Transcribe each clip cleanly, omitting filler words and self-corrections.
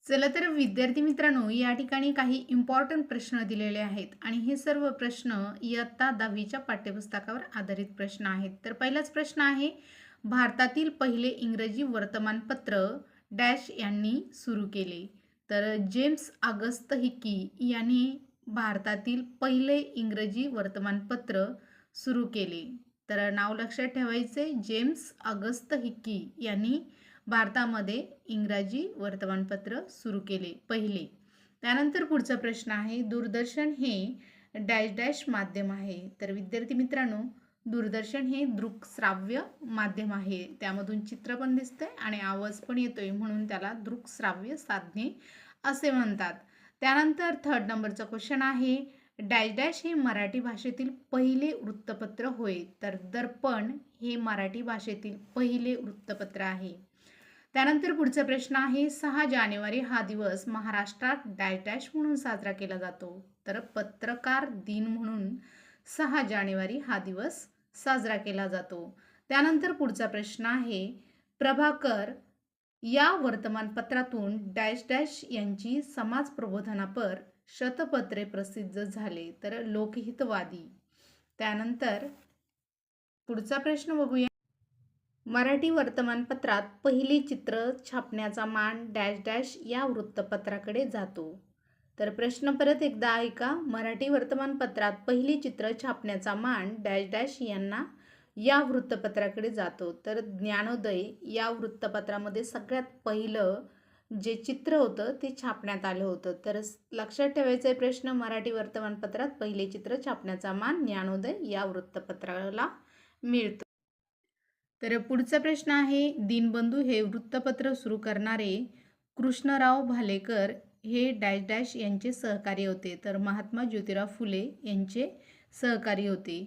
चला तर विद्यार्थी मित्रांनो, या ठिकाणी काही इम्पॉर्टंट प्रश्न दिलेले आहेत आणि हे सर्व प्रश्न इयत्ता 10वीच्या पाठ्यपुस्तकावर आधारित प्रश्न आहेत. तर पहिलाच प्रश्न आहे, भारतातील पहिले इंग्रजी वर्तमानपत्र डॅश यांनी सुरू केले. तर जेम्स ऑगस्ट हिकी यांनी भारतातील पहिले इंग्रजी वर्तमानपत्र सुरू केले. तर नाव लक्षात ठेवायचे, जेम्स ऑगस्ट हिकी यांनी भारतामध्ये इंग्रजी वर्तमानपत्र सुरू केले पहिले. त्यानंतर पुढचा प्रश्न आहे, दूरदर्शन हे डॅश डॅश माध्यम आहे. तर विद्यार्थी मित्रांनो, दूरदर्शन हे दृकश्राव्य माध्यम आहे. त्यामधून चित्र पण दिसते आणि आवाज पण येतोय, म्हणून त्याला दृकश्राव्य साधने असे म्हणतात. त्यानंतर थर्ड नंबरचा क्वेश्चन आहे, डॅश डॅश हे मराठी भाषेतील पहिले वृत्तपत्र होय. तर दर्पण हे मराठी भाषेतील पहिले वृत्तपत्र आहे. त्यानंतर पुढचा प्रश्न आहे, 6 जानेवारी हा दिवस महाराष्ट्रात डॅश डॅश म्हणून साजरा केला जातो. तर पत्रकार दिन म्हणून 6 जानेवारी हा दिवस साजरा केला जातो. त्यानंतर पुढचा प्रश्न आहे, प्रभाकर या वर्तमानपत्रातून डॅश डॅश यांची समाज प्रबोधनापर शतपत्रे प्रसिद्ध झाले. तर लोकहितवादी. त्यानंतर पुढचा प्रश्न बघूया, मराठी वर्तमानपत्रात पहिली चित्र छापण्याचा मान डॅश डॅश या वृत्तपत्राकडे जातो. तर प्रश्न परत एकदा ऐका, मराठी वर्तमानपत्रात पहिली चित्र छापण्याचा मान डॅश डॅश यांना या वृत्तपत्राकडे जातो. तर ज्ञानोदय या वृत्तपत्रामध्ये सगळ्यात पहिलं जे चित्र होतं ते छापण्यात आलं होतं. तर लक्षात ठेवायचा आहे प्रश्न, मराठी वर्तमानपत्रात पहिले चित्र छापण्याचा मान ज्ञानोदय या वृत्तपत्राला मिळतो. तर पुढचा प्रश्न आहे, दीनबंधू हे वृत्तपत्र सुरू करणारे कृष्णराव भालेकर हे डॅश डॅश यांचे सहकारी होते. तर महात्मा ज्योतिराव फुले यांचे सहकारी होते.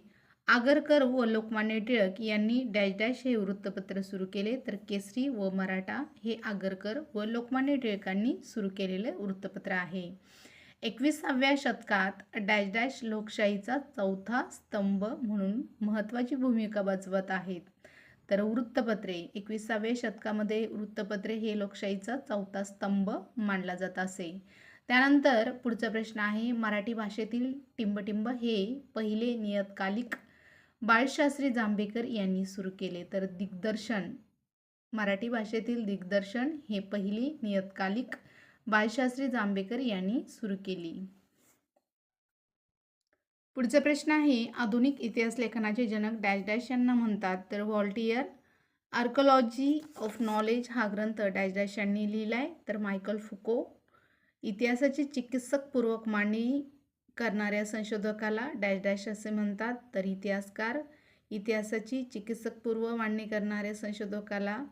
आगरकर व लोकमान्य टिळक यांनी डॅश डॅश हे वृत्तपत्र सुरू केले. तर केसरी व मराठा हे आगरकर व लोकमान्य टिळकांनी सुरू केलेले वृत्तपत्र आहे. 21व्या शतकात डॅश डॅश लोकशाहीचा चौथा स्तंभ म्हणून महत्त्वाची भूमिका बजावत आहेत. तर वृत्तपत्रे 21व्या शतकामध्ये वृत्तपत्रे हे लोकशाहीचा चौथा स्तंभ मानला जात असे. त्यानंतर पुढचा प्रश्न आहे, मराठी भाषेतील टिंबटिंब हे पहिले नियतकालिक बाळशास्त्री जांभेकर यांनी सुरू केले. तर दिग्दर्शन, मराठी भाषेतील दिग्दर्शन हे पहिली नियतकालिक बाळशास्त्री जांभेकर यांनी सुरू केली. पुढचा प्रश्न आहे, आधुनिक इतिहास लेखनाचे जनक डॅश डॅश यांना म्हणतात. तर व्हॉल्टियर. आर्कोलॉजी ऑफ नॉलेज हा ग्रंथ डॅश डॅश यांनी लिहिलाय. तर मायकल फुको. इतिहासाची चिकित्सकपूर्वक मांडणी करणाऱ्या संशोधकाला डॅश डॅश असे म्हणतात. तर इतिहासकार. इतिहासाची चिकित्सकपूर्व मांडणी करणाऱ्या संशोधकाला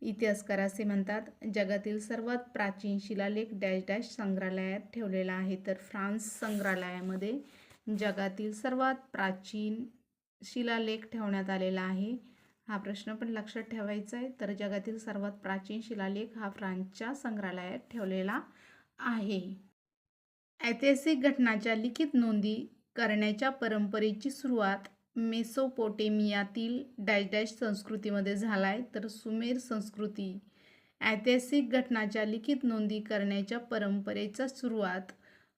इतिहासकार असे म्हणतात. जगातील सर्वात प्राचीन शिलालेख डॅश डॅश संग्रहालयात ठेवलेला आहे. तर फ्रान्स संग्रहालयामध्ये जगातील सर्वात प्राचीन शिलालेख ठेवण्यात आलेला आहे. हा प्रश्न पण लक्षात ठेवायचा आहे. तर जगातील सर्वात प्राचीन शिलालेख हा फ्रान्सच्या संग्रहालयात ठेवलेला आहे. ऐतिहासिक घटनांच्या लिखित नोंदी करण्याच्या परंपरेची सुरुवात मेसोपोटेमियातील डॅश डॅश संस्कृतीमध्ये झालाय. तर सुमेर संस्कृती. ऐतिहासिक घटनांच्या लिखित नोंदी करण्याच्या परंपरेचा सुरुवात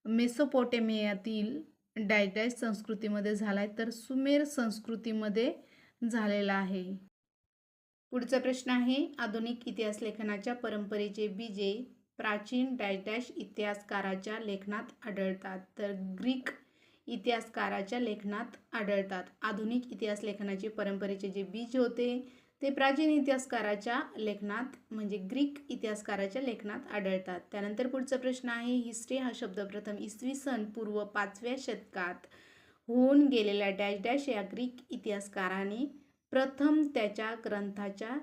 मेसोपोटेमियातील डॅश डॅश संस्कृतीमध्ये झालाय. तर सुमेर संस्कृतीमध्ये झालेला आहे. पुढचा प्रश्न आहे, आधुनिक इतिहास लेखनाच्या परंपरेचे बीजे प्राचीन डॅश डॅश इतिहासकाराच्या लेखनात आढळतात. तर ग्रीक इतिहासकाराच्या लेखनात आढळतात. आधुनिक इतिहास लेखनाचे परंपरेचे जे बीज होते ते प्राचीन इतिहासकाराच्या लेखनात म्हणजे ग्रीक इतिहासकाराच्या लेखनात आढळतात. त्यानंतर पुढचा प्रश्न आहे, हिस्ट्री हा शब्द प्रथम इसवी सन पूर्व 5व्या शतकात होऊन गेलेल्या डॅश डॅश या ग्रीक इतिहासकाराने प्रथम त्याच्या ग्रंथाच्या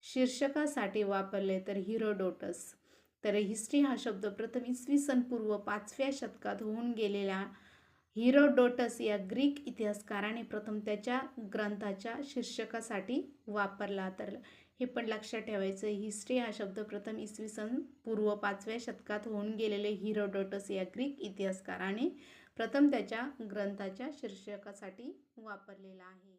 शीर्षकासाठी वापरले. तर हिरोडोटस. तर हिस्ट्री हा शब्द प्रथम इसवी सन पूर्व 5व्या शतकात होऊन गेलेल्या हिरोडोटस या ग्रीक इतिहासकाराने प्रथम त्याच्या ग्रंथाच्या शीर्षकासाठी वापरला. तर हे पण लक्षात ठेवायचं, हिस्ट्री हा शब्द प्रथम इसवी सन पूर्व 5व्या शतकात होऊन गेलेले हिरोडोटस या ग्रीक इतिहासकाराने प्रथम त्याच्या ग्रंथाच्या शीर्षकासाठी वापरलेला आहे.